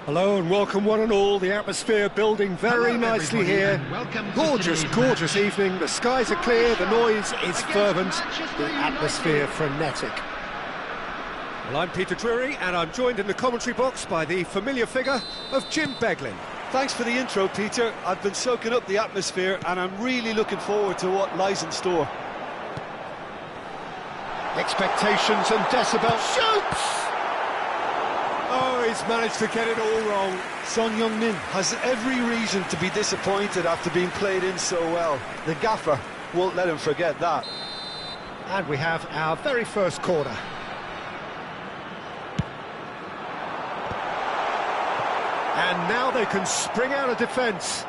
Hello and welcome one and all. The atmosphere building very nicely here. Gorgeous, gorgeous evening. The skies are clear, the noise is fervent, the atmosphere frenetic. Well, I'm Peter Drury and I'm joined in the commentary box by the familiar figure of Jim Beglin. Thanks for the intro, Peter. I've been soaking up the atmosphere and I'm really looking forward to what lies in store. Expectations and decibel shoots! Oh, he's managed to get it all wrong. Son Heung-min has every reason to be disappointed after being played in so well. The gaffer won't let him forget that. And we have our very first corner. And now they can spring out of defence.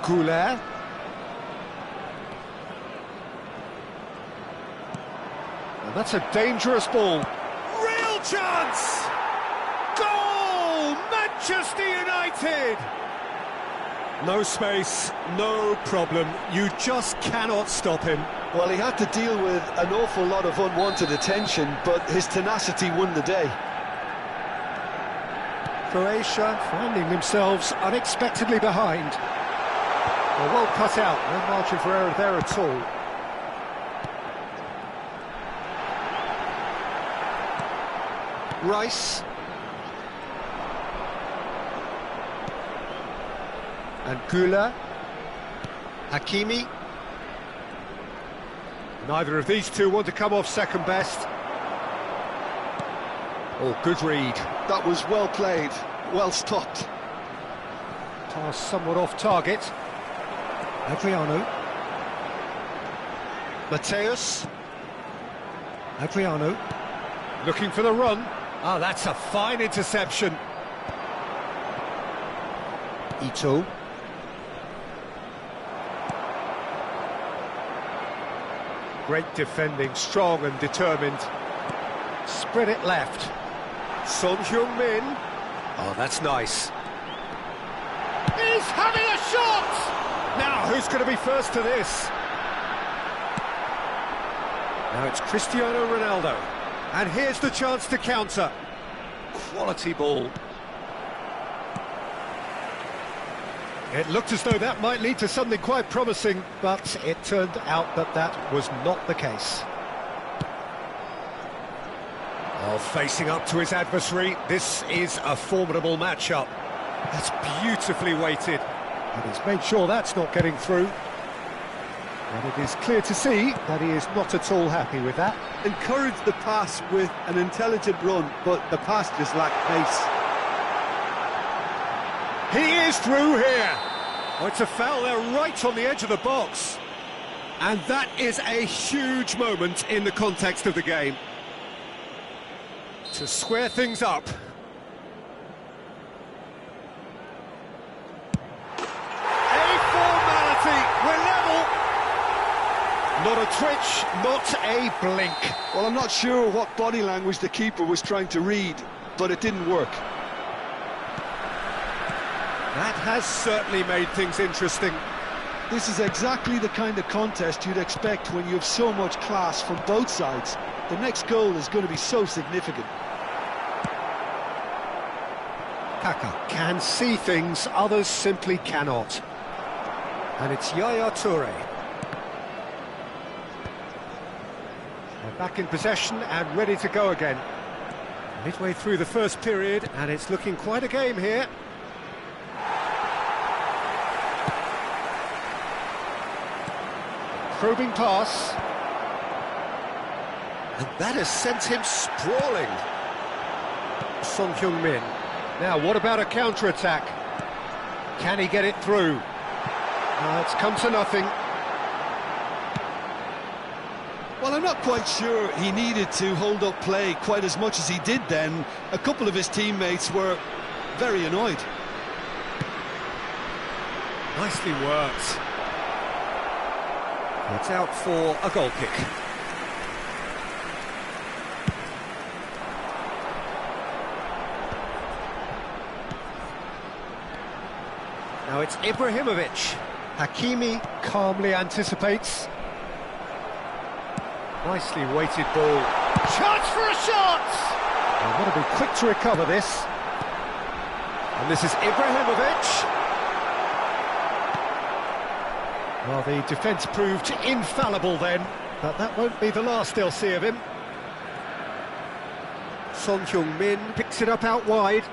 Goulet. And that's a dangerous ball. Real chance! Goal! Manchester United! No space, no problem. You just cannot stop him. Well, he had to deal with an awful lot of unwanted attention, but his tenacity won the day. Croatia finding themselves unexpectedly behind. Well cut out, no margin for error there at all. Rice. And Gula. Hakimi. Neither of these two want to come off second best. Oh, good read. That was well played, well stopped. Pass somewhat off target. Adriano. Mateus. Adriano. Looking for the run. Oh, that's a fine interception. Ito. Great defending, strong and determined. Spread it left. Son Heung-min. Oh, that's nice. He's having a shot! Now, who's going to be first to this? Now it's Cristiano Ronaldo. And here's the chance to counter. Quality ball. It looked as though that might lead to something quite promising, but it turned out that that was not the case. Oh, facing up to his adversary, this is a formidable matchup. That's beautifully weighted. And he's made sure that's not getting through. And it is clear to see that he is not at all happy with that. Encouraged the pass with an intelligent run, but the pass just lacked pace. He is through here. Oh, it's a foul there right on the edge of the box. And that is a huge moment in the context of the game. To square things up. A formality, we're level. Not a twitch, not a blink. Well, I'm not sure what body language the keeper was trying to read, but it didn't work. That has certainly made things interesting. This is exactly the kind of contest you'd expect when you have so much class from both sides. The next goal is going to be so significant. Kaka can see things others simply cannot. And it's Yaya Toure. They're back in possession and ready to go again. Midway through the first period, and it's looking quite a game here. Probing pass. And that has sent him sprawling. Son Heung-min. Now, what about a counter-attack? Can he get it through? It's come to nothing. Well, I'm not quite sure he needed to hold up play quite as much as he did then. A couple of his teammates were very annoyed. Nicely worked. It's out for a goal kick. Now it's Ibrahimovic. Hakimi calmly anticipates. Nicely weighted ball. Chance for a shot! They've got to be quick to recover this. And this is Ibrahimovic. Well, the defence proved infallible then, but that won't be the last they'll see of him. Son Heung-min picks it up out wide.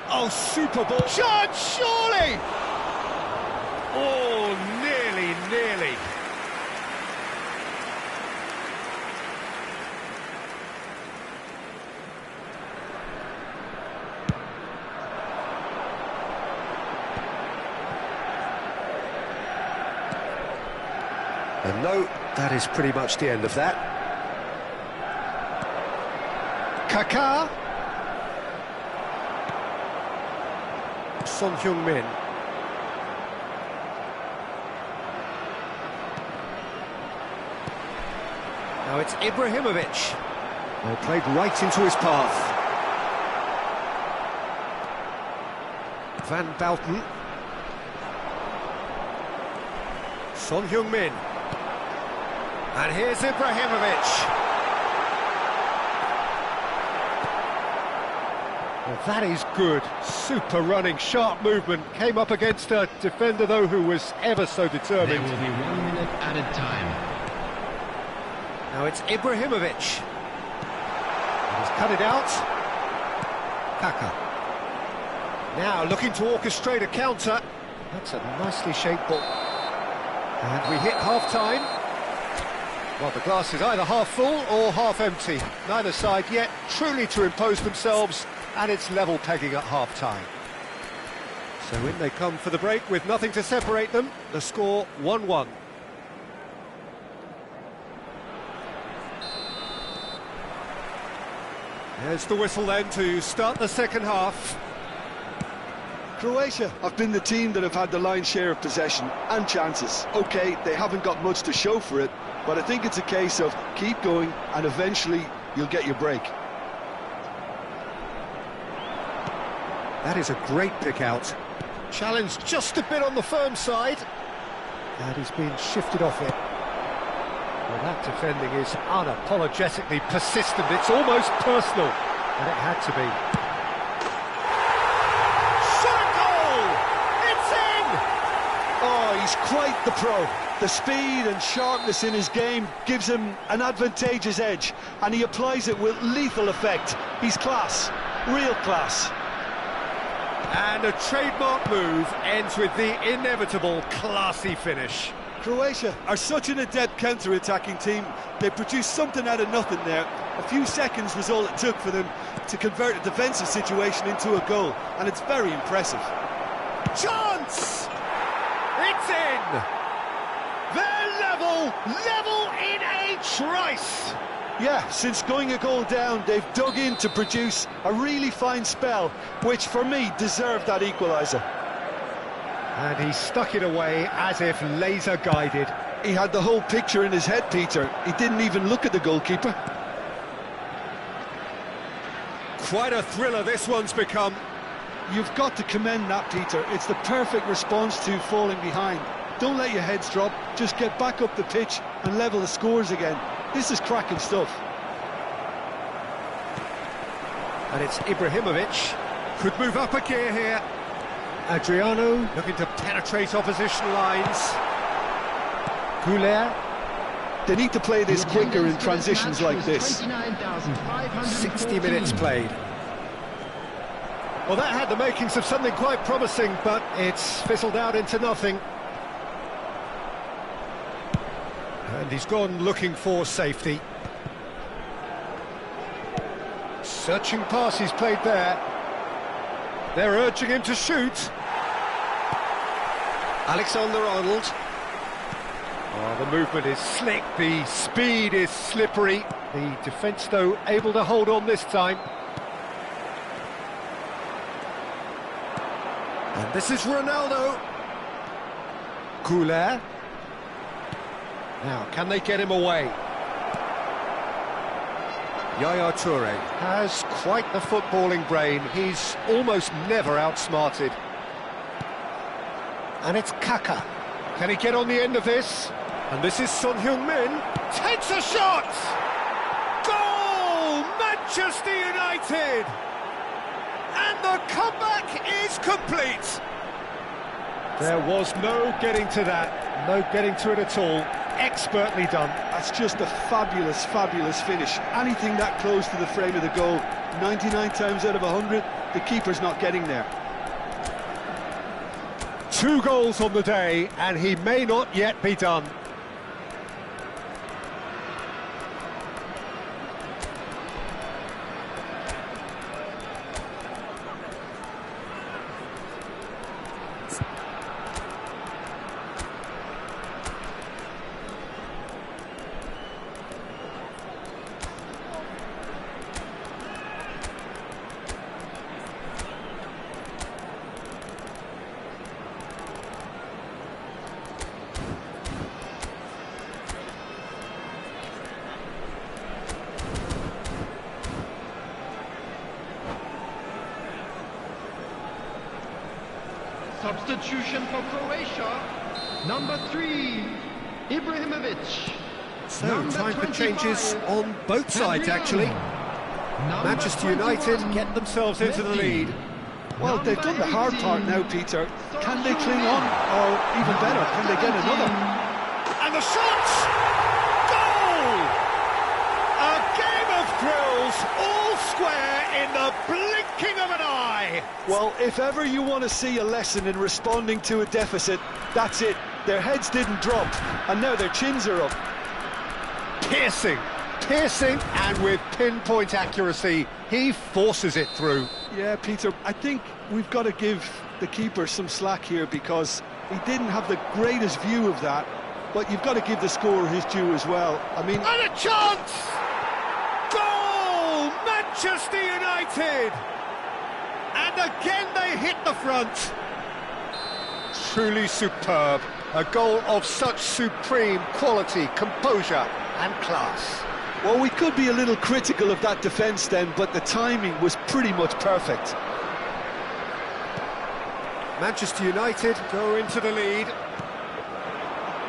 Oh, super ball. Shot, surely! Oh, nearly. And no, that is pretty much the end of that. Kaká. Son Heung-min. Now it's Ibrahimovic. Well, played right into his path. Van Bouten. Son Heung-min. And here's Ibrahimovic. Well, that is good. Super running, sharp movement. Came up against a defender, though, who was ever so determined. There will be 1 minute added time. Now it's Ibrahimovic. He's cut it out. Kaká. Now looking to orchestrate a counter. That's a nicely shaped ball. And we hit half-time. Well, the glass is either half full or half empty. Neither side yet truly to impose themselves, and it's level pegging at half-time. So in they come for the break with nothing to separate them. The score 1-1. There's the whistle then to start the second half. Croatia have been the team that have had the lion's share of possession and chances. OK, they haven't got much to show for it, but I think it's a case of keep going and eventually you'll get your break. That is a great pick out. Challenge just a bit on the firm side. And he's been shifted off it. Well, that defending is unapologetically persistent. It's almost personal. And it had to be. Shot goal! It's in! Oh, he's quite the pro. The speed and sharpness in his game gives him an advantageous edge, and he applies it with lethal effect. He's class, real class. And a trademark move ends with the inevitable classy finish. Croatia are such an adept counter-attacking team. They produced something out of nothing there. A few seconds was all it took for them to convert a defensive situation into a goal, and it's very impressive. Chance! It's in! They're level in a trice! Yeah, since going a goal down, they've dug in to produce a really fine spell, which for me deserved that equaliser. And he stuck it away as if laser-guided. He had the whole picture in his head, Peter. He didn't even look at the goalkeeper. Quite a thriller this one's become. You've got to commend that, Peter. It's the perfect response to falling behind. Don't let your heads drop, just get back up the pitch and level the scores again. This is cracking stuff. And it's Ibrahimovic. Could move up a gear here. Adriano looking to penetrate opposition lines. Goulet. They need to play this quicker in transitions like this. 60 minutes played. Well, that had the makings of something quite promising, but it's fizzled out into nothing. And he's gone looking for safety. Searching pass he's played there. They're urging him to shoot. Alexander-Arnold. Oh, the movement is slick, the speed is slippery. The defence, though, able to hold on this time. And this is Ronaldo. Goulet. Now, can they get him away? Yaya Toure has quite the footballing brain. He's almost never outsmarted. And it's Kaká. Can he get on the end of this? And this is Son Heung-min. Takes a shot! Goal! Manchester United! And the comeback is complete! There was no getting to that, no getting to it at all. Expertly done. That's just a fabulous, fabulous finish. Anything that close to the frame of the goal, 99 times out of 100, the keeper's not getting there. 2 goals on the day, and he may not yet be done. Substitution for Croatia, number 3, Ibrahimovic. So, Number time for 25, changes on both sides, actually. Number Manchester United 21, get themselves into the lead. Well, they've done the hard part now, Peter. Can they cling on? Or even better, can they get another? And the shot! Goal! A game of thrills, all square in the blinking of an eye. Well, if ever you want to see a lesson in responding to a deficit, that's it. Their heads didn't drop, and now their chins are up. Piercing, and with pinpoint accuracy, he forces it through. Yeah, Peter, I think we've got to give the keeper some slack here because he didn't have the greatest view of that, but you've got to give the scorer his due as well. I mean... And a chance! Goal! Manchester United! And again they hit the front. Truly superb. A goal of such supreme quality, composure and class. Well, we could be a little critical of that defence then, but the timing was pretty much perfect. Manchester United go into the lead.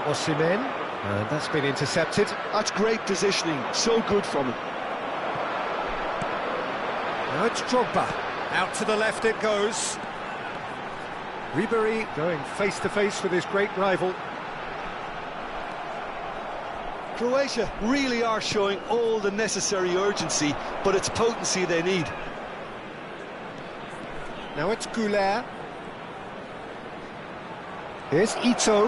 Osimhen, and that's been intercepted. That's great positioning, so good from him. Now it's Drogba. Out to the left it goes. Ribery going face-to-face with his great rival. Croatia really are showing all the necessary urgency, but it's potency they need. Now it's Goulet. Here's Ito.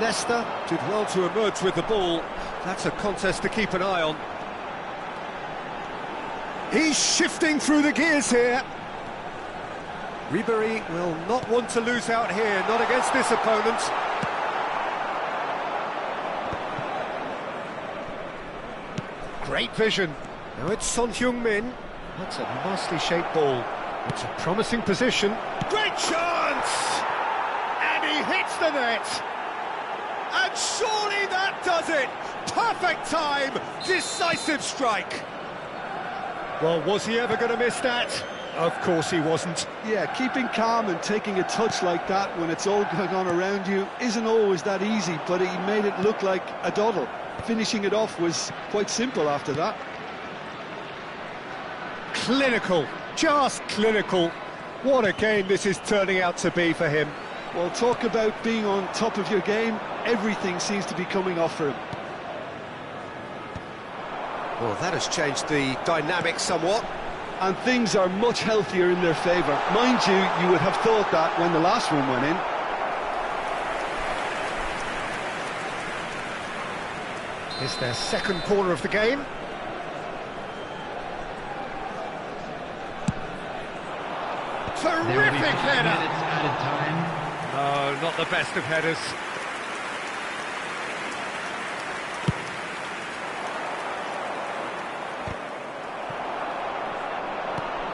Leicester did well to emerge with the ball. That's a contest to keep an eye on. He's shifting through the gears here. Ribery will not want to lose out here, not against this opponent. Great vision. Now it's Son Heung-min. That's a nicely shaped ball. It's a promising position. Great chance! And he hits the net. And surely that does it. Perfect time. Decisive strike. Well, was he ever going to miss that? Of course he wasn't. Yeah, keeping calm and taking a touch like that when it's all going on around you isn't always that easy, but he made it look like a doddle. Finishing it off was quite simple after that. Clinical, just clinical. What a game this is turning out to be for him. Well, talk about being on top of your game. Everything seems to be coming off for him. Well, that has changed the dynamic somewhat. And things are much healthier in their favour. Mind you, you would have thought that when the last one went in. It's their second corner of the game. Terrific header! Added time. Oh, not the best of headers.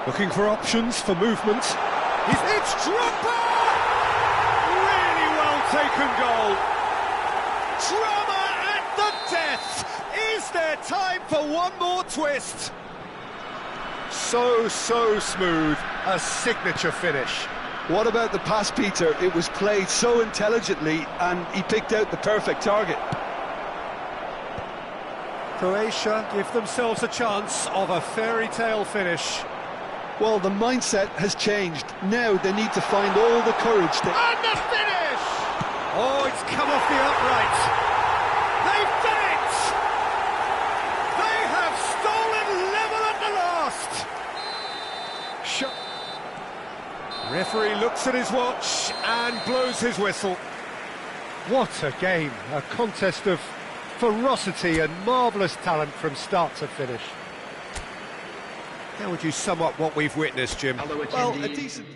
Looking for options for movement. It's Drogba! Really well taken goal. Drama at the death. Is there time for one more twist? So smooth. A signature finish. What about the pass, Peter? It was played so intelligently and he picked out the perfect target. Croatia give themselves a chance of a fairy tale finish. Well, the mindset has changed. Now they need to find all the courage to... And the finish! Oh, it's come off the upright. They've done it! They have stolen level at the last! Referee looks at his watch and blows his whistle. What a game, a contest of ferocity and marvellous talent from start to finish. How would you sum up what we've witnessed, Jim? Well, a decent...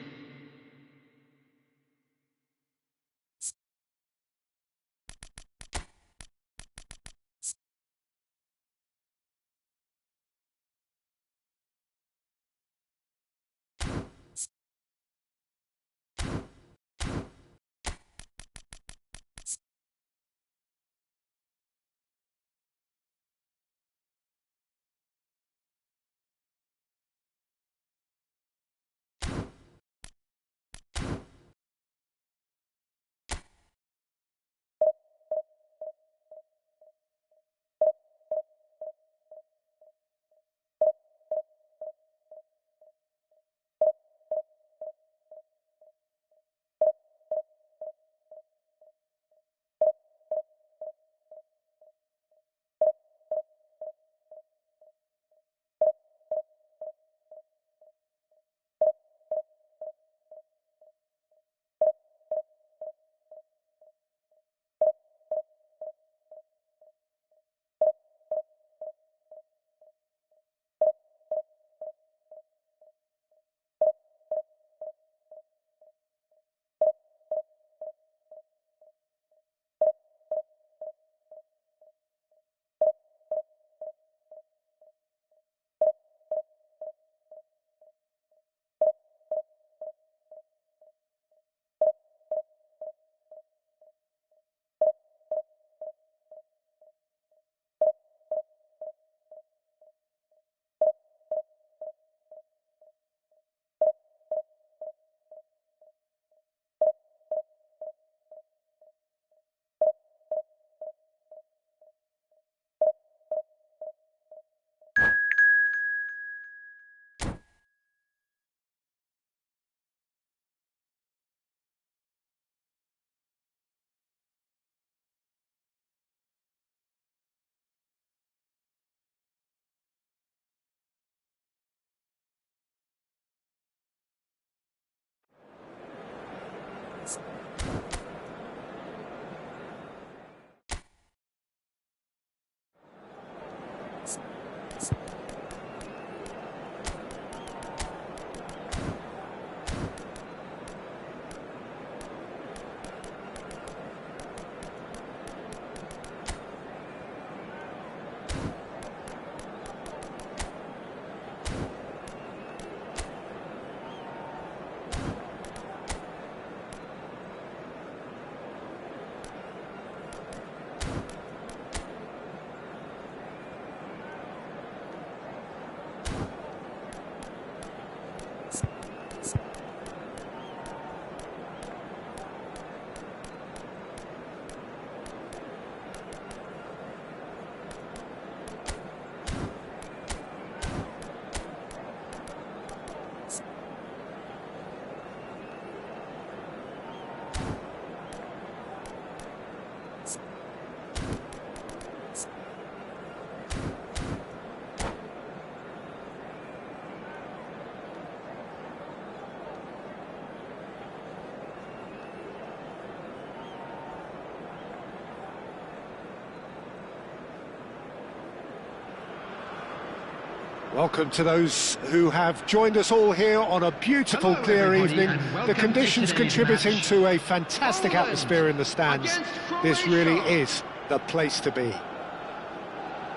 Welcome to those who have joined us all here on a beautiful, clear evening. The conditions contributing to a fantastic atmosphere in the stands. This really is the place to be.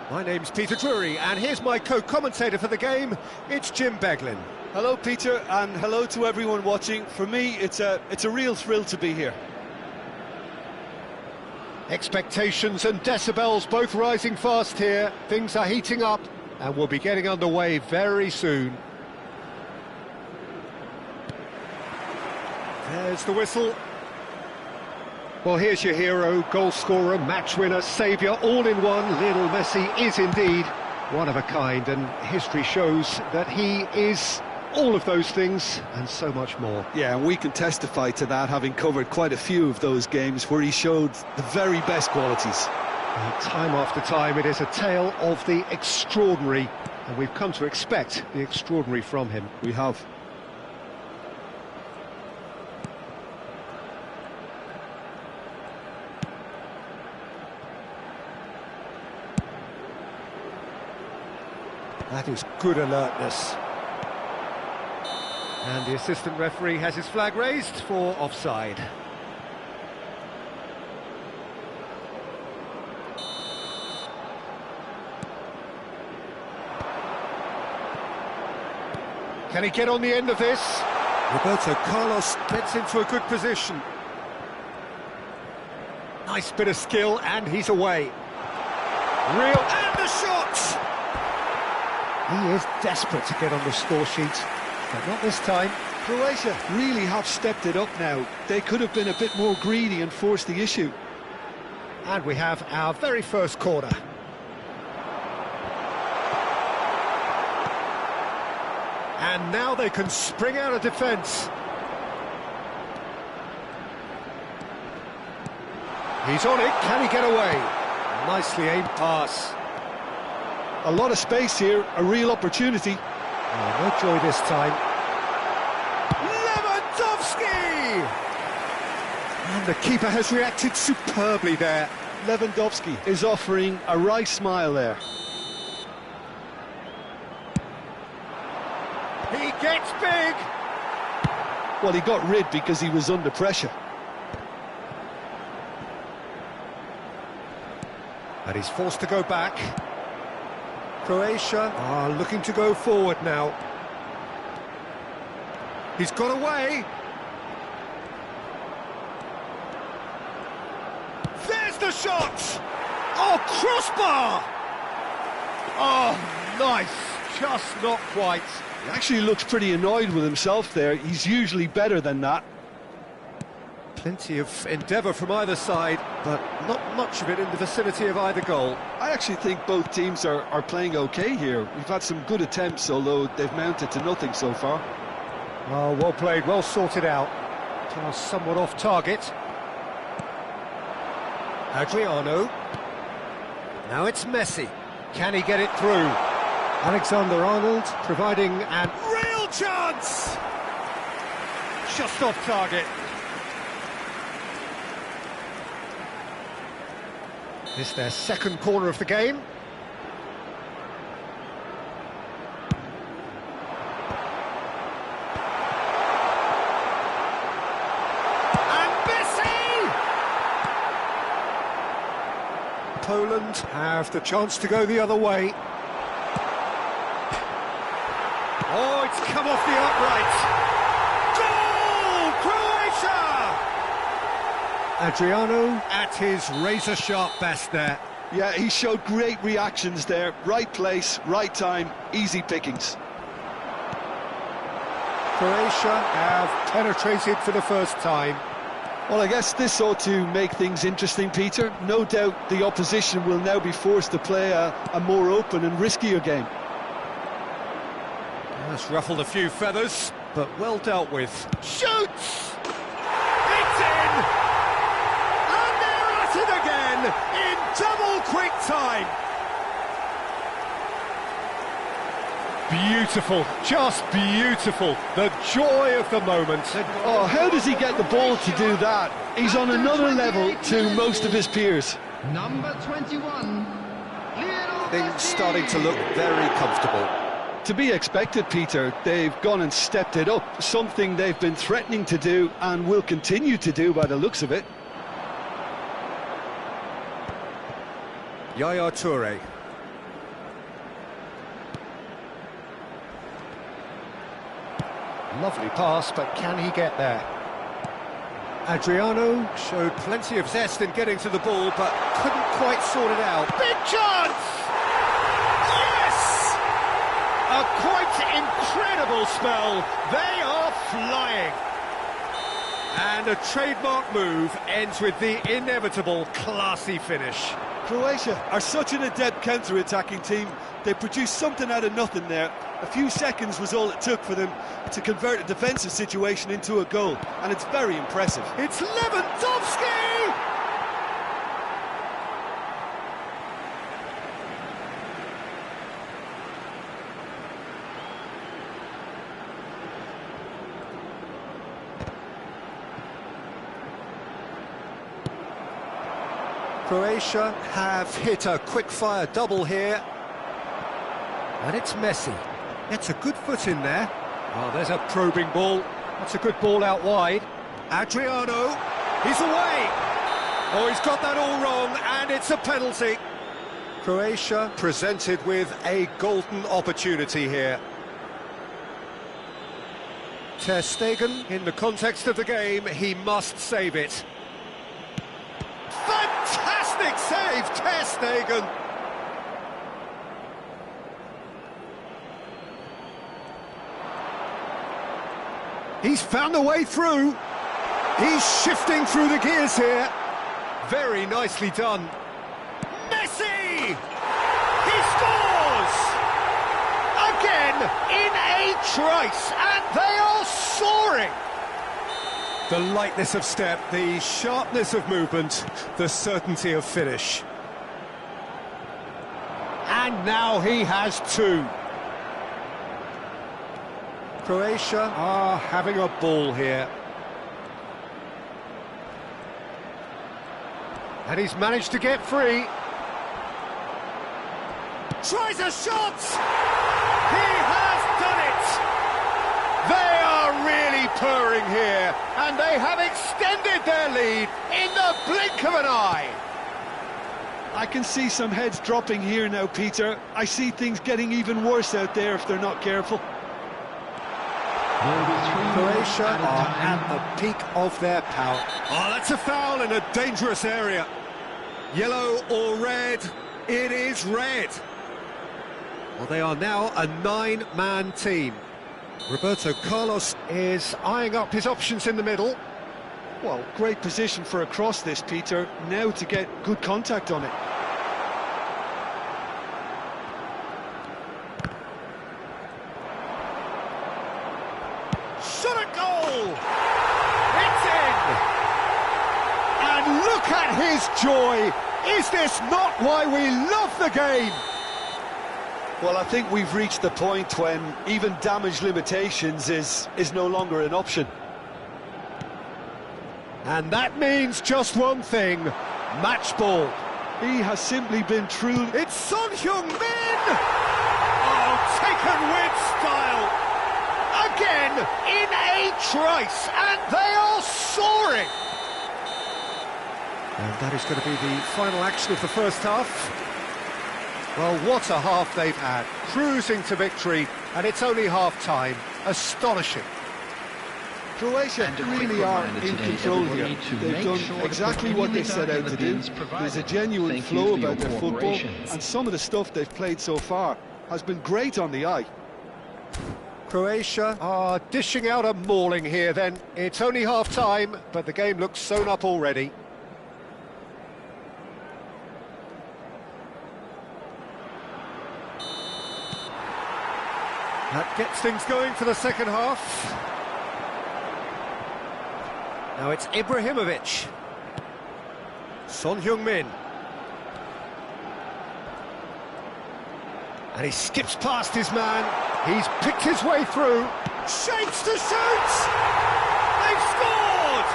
My name's Peter Drury, and here's my co-commentator for the game. It's Jim Beglin. Hello, Peter, and hello to everyone watching. For me, it's a real thrill to be here. Expectations and decibels both rising fast here. Things are heating up, and we'll be getting underway very soon. There's the whistle. Well, here's your hero, goal scorer, match winner, saviour, all in one. Lionel Messi is indeed one of a kind, and history shows that he is all of those things and so much more. Yeah, and we can testify to that, having covered quite a few of those games where he showed the very best qualities. Time after time, it is a tale of the extraordinary, and we've come to expect the extraordinary from him. We have. That is good alertness. And the assistant referee has his flag raised for offside. Can he get on the end of this? Roberto Carlos gets into a good position. Nice bit of skill, and he's away. Real, and the shot! He is desperate to get on the score sheet, but not this time. Croatia really have stepped it up now. They could have been a bit more greedy and forced the issue. And we have our very first corner. And now they can spring out of defence. He's on it, can he get away? Nicely aimed pass. A lot of space here, a real opportunity. Oh, no joy this time. Lewandowski! And the keeper has reacted superbly there. Lewandowski is offering a wry smile there. He gets big! Well, he got rid because he was under pressure. And he's forced to go back. Croatia are looking to go forward now. He's got away. There's the shot! Oh, crossbar! Oh, nice. Just not quite. He actually looks pretty annoyed with himself there. He's usually better than that. Plenty of endeavour from either side, but not much of it in the vicinity of either goal. I actually think both teams are playing okay here. We've had some good attempts, although they've mounted to nothing so far. Oh, well played, well sorted out. Task somewhat off target. Adriano. Now it's Messi. Can he get it through? Alexander-Arnold providing a real chance! Just off target. This their second corner of the game. And Messi! Poland have the chance to go the other way. Oh, it's come off the upright. Goal! Croatia! Adriano at his razor-sharp best there. Yeah, he showed great reactions there. Right place, right time, easy pickings. Croatia have penetrated for the first time. Well, I guess this ought to make things interesting, Peter. No doubt the opposition will now be forced to play a more open and riskier game. That's ruffled a few feathers, but well dealt with. Shoots! It's in! And they're at it again in double quick time. Beautiful, just beautiful. The joy of the moment. Oh, how does he get the ball to do that? He's on another level to most of his peers. Number 21. Things starting to look very comfortable. To be expected, Peter. They've gone and stepped it up, something they've been threatening to do and will continue to do by the looks of it. Yaya Toure. Lovely pass, but can he get there? Adriano showed plenty of zest in getting to the ball, but couldn't quite sort it out. Big chance! Yes! A quite incredible spell. They are flying. And a trademark move ends with the inevitable classy finish. Croatia are such an adept counter-attacking team. They produced something out of nothing there. A few seconds was all it took for them to convert a defensive situation into a goal, and it's very impressive. It's Lewandowski! Croatia have hit a quick-fire double here. And it's Messi. Gets a good foot in there. Oh, there's a probing ball. That's a good ball out wide. Adriano, he's away. Oh, he's got that all wrong, and it's a penalty. Croatia presented with a golden opportunity here. Ter Stegen, in the context of the game, he must save it. Fantastic save, Ter Stegen! He's found a way through. He's shifting through the gears here. Very nicely done. Messi! He scores! Again, in a trice, and they are soaring! The lightness of step, the sharpness of movement, the certainty of finish. And now he has two. Croatia are having a ball here. And he's managed to get free. Tries a shot! He has done it! They are really purring here, and they have extended their lead in the blink of an eye. I can see some heads dropping here now, Peter. I see things getting even worse out there if they're not careful. Croatia are at the peak of their power. Oh, that's a foul in a dangerous area. Yellow or red? It is red. Well, they are now a nine-man team. Roberto Carlos is eyeing up his options in the middle. Well, great position for a cross this, Peter. Now to get good contact on it. Shot a goal! It's in! And look at his joy! Is this not why we love the game? Well, I think we've reached the point when even damage limitations is no longer an option. And that means just one thing, match ball. He has simply been true. It's Son Heung-min! Oh, taken with style! Again, in a trice, and they are soaring! And that is going to be the final action of the first half. Well, what a half they've had, cruising to victory, and it's only half-time. Astonishing. Croatia really are in control here. They've done exactly what they set out to do. There's a genuine flow about their football, and some of the stuff they've played so far has been great on the eye. Croatia are dishing out a mauling here then. It's only half-time, but the game looks sewn up already. That gets things going for the second half. Now it's Ibrahimovic. Son Heung-min. And he skips past his man. He's picked his way through. Shapes to shoot! They've scored!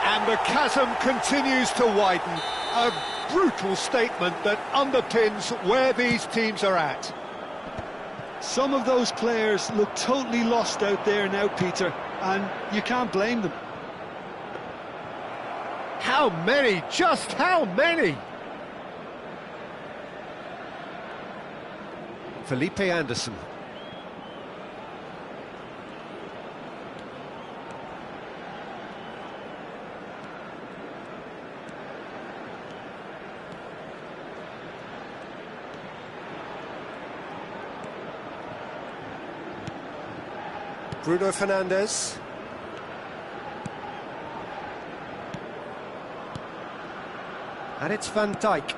And the chasm continues to widen. A brutal statement that underpins where these teams are at. Some of those players look totally lost out there now, Peter, and you can't blame them. How many? Just how many? Felipe Anderson. Bruno Fernandes. And it's Van Dijk.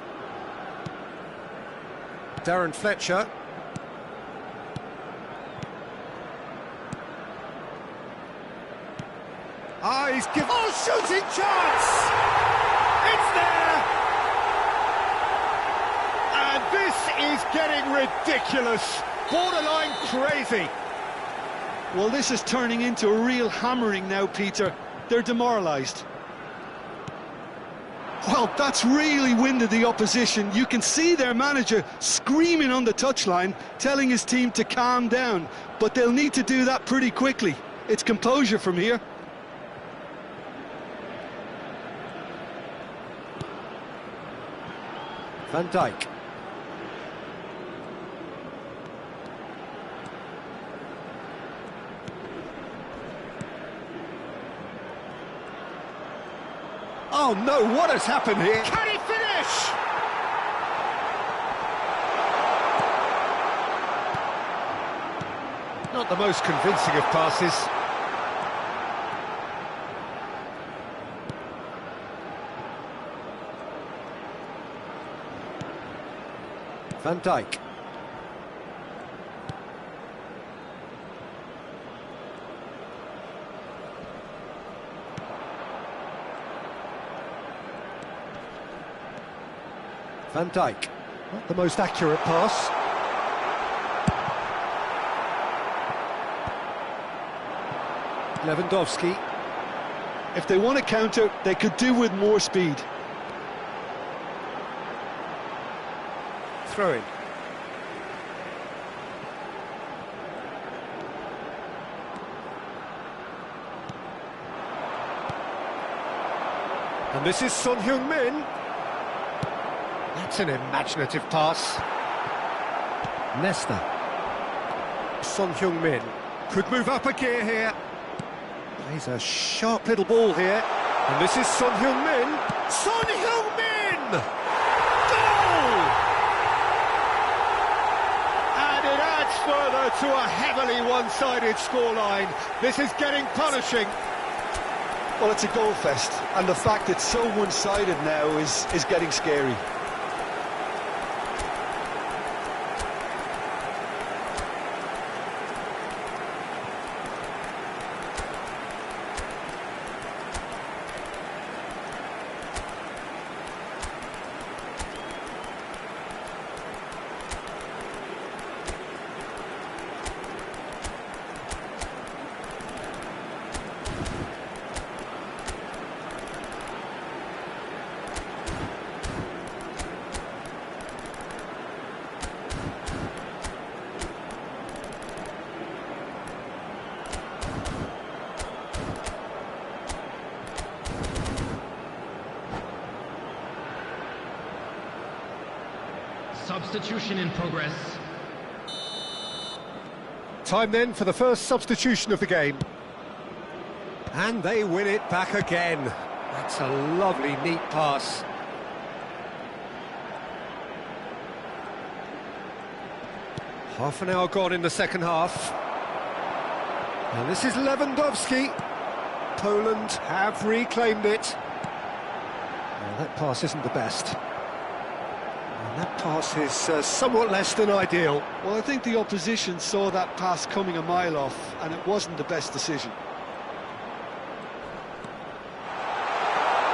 Darren Fletcher. Ah, he's given... Oh, shooting chance! It's there! And this is getting ridiculous. Borderline crazy. Well, this is turning into a real hammering now, Peter. They're demoralised. Well, that's really winded the opposition. You can see their manager screaming on the touchline, telling his team to calm down. But they'll need to do that pretty quickly. It's composure from here. Van Dijk. Oh no, what has happened here? Can he finish? Not the most convincing of passes. Van Dijk. Van Dijk. Not the most accurate pass. Lewandowski. If they want to counter, they could do with more speed. Throw in. And this is Son Heung-min. That's an imaginative pass. Nesta. Son Heung-min could move up a gear here. Plays a sharp little ball here. And this is Son Heung-min. Son Heung-min! Goal! And it adds further to a heavily one-sided scoreline. This is getting punishing. Well, it's a goal fest, and the fact it's so one-sided now is getting scary. Substitution in progress. Time then for the first substitution of the game. And they win it back again. That's a lovely, neat pass. Half an hour gone in the second half. And this is Lewandowski. Poland have reclaimed it. Well, that pass isn't the best. And that pass is somewhat less than ideal. Well, I think the opposition saw that pass coming a mile off, and it wasn't the best decision.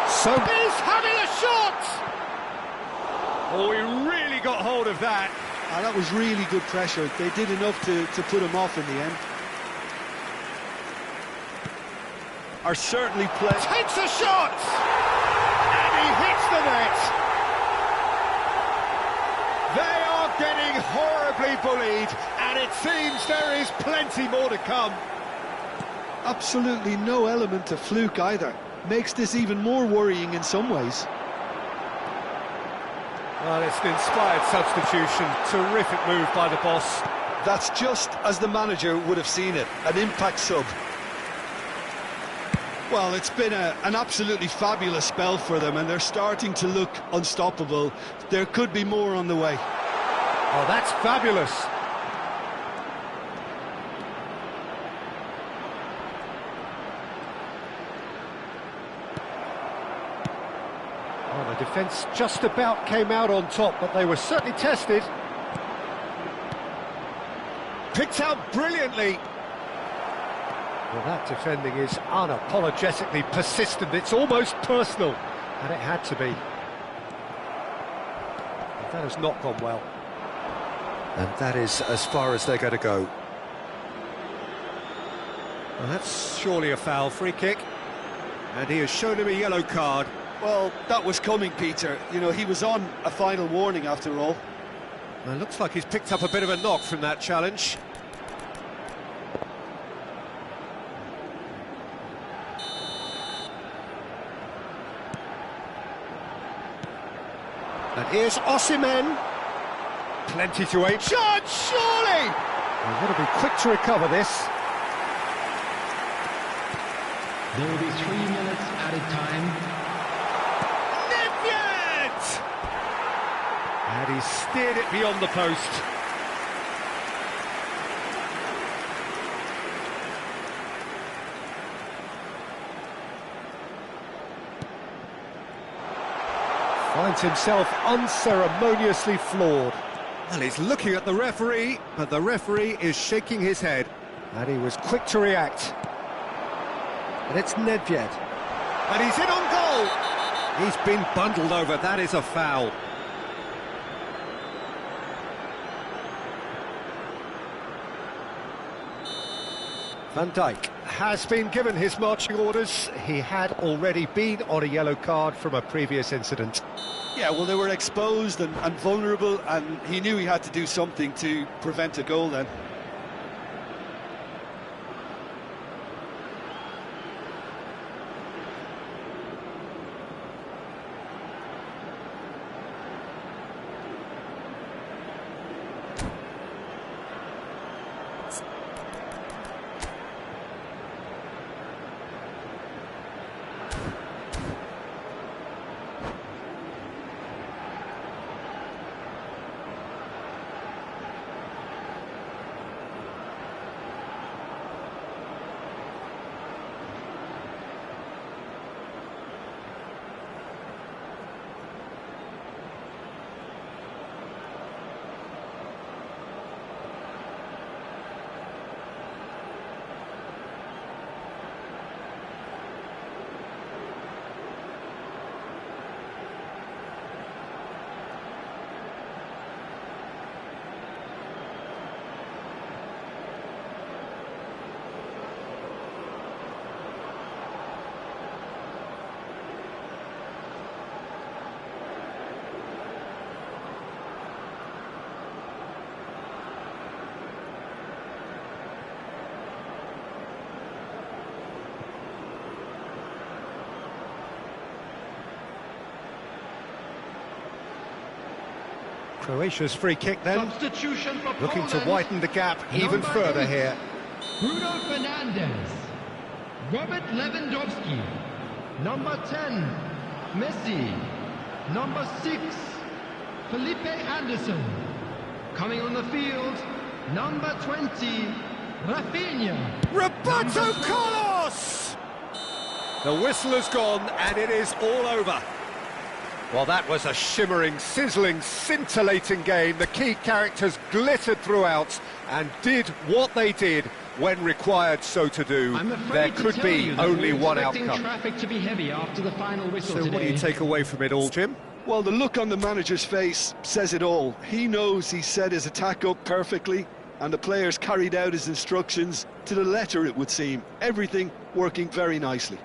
So he's having a shot! Oh, he really got hold of that. That was really good pressure. They did enough to put him off in the end. Are certainly playing. Takes a shot! And he hits the net! They are getting horribly bullied, and it seems there is plenty more to come. Absolutely no element of fluke either. Makes this even more worrying in some ways. Well, it's an inspired substitution. Terrific move by the boss. That's just as the manager would have seen it, an impact sub. Well, it's been an absolutely fabulous spell for them, and they're starting to look unstoppable. There could be more on the way. Oh, that's fabulous. Oh, Well, the defence just about came out on top, but they were certainly tested. Picked out brilliantly. Well, that defending is unapologetically persistent. It's almost personal, and it had to be. That has not gone well. And that is as far as they're going to go. Well, that's surely a foul. Free kick. And he has shown him a yellow card. Well, that was coming, Peter. You know, he was on a final warning after all. Well, it looks like he's picked up a bit of a knock from that challenge. And here's Osimhen. Plenty to aim. Shot, surely! They've got to be quick to recover this. There will be 3 minutes added time. Nedved! And he steered it beyond the post. Finds himself unceremoniously floored. Well, he's looking at the referee, but the referee is shaking his head. And he was quick to react. And it's Nedved. And he's in on goal! He's been bundled over, that is a foul. Van Dijk has been given his marching orders. He had already been on a yellow card from a previous incident. Yeah, well, they were exposed and vulnerable, and he knew he had to do something to prevent a goal then. Croatia's free kick then, Substitution for looking to Poland. widen the gap even Number further 8, here. Bruno Fernandes. Robert Lewandowski. Number 10, Messi. Number 6, Felipe Anderson. Coming on the field, number 20, Rafinha. Roberto Carlos! The whistle has gone and it is all over. Well, that was a shimmering, sizzling, scintillating game. The key characters glittered throughout and did what they did when required so to do. There could be only one outcome. Traffic to be heavy after the final whistle So today. what do you take away from it all, Jim? Well, the look on the manager's face says it all. He knows he set his attack up perfectly, and the players carried out his instructions to the letter, it would seem. Everything working very nicely.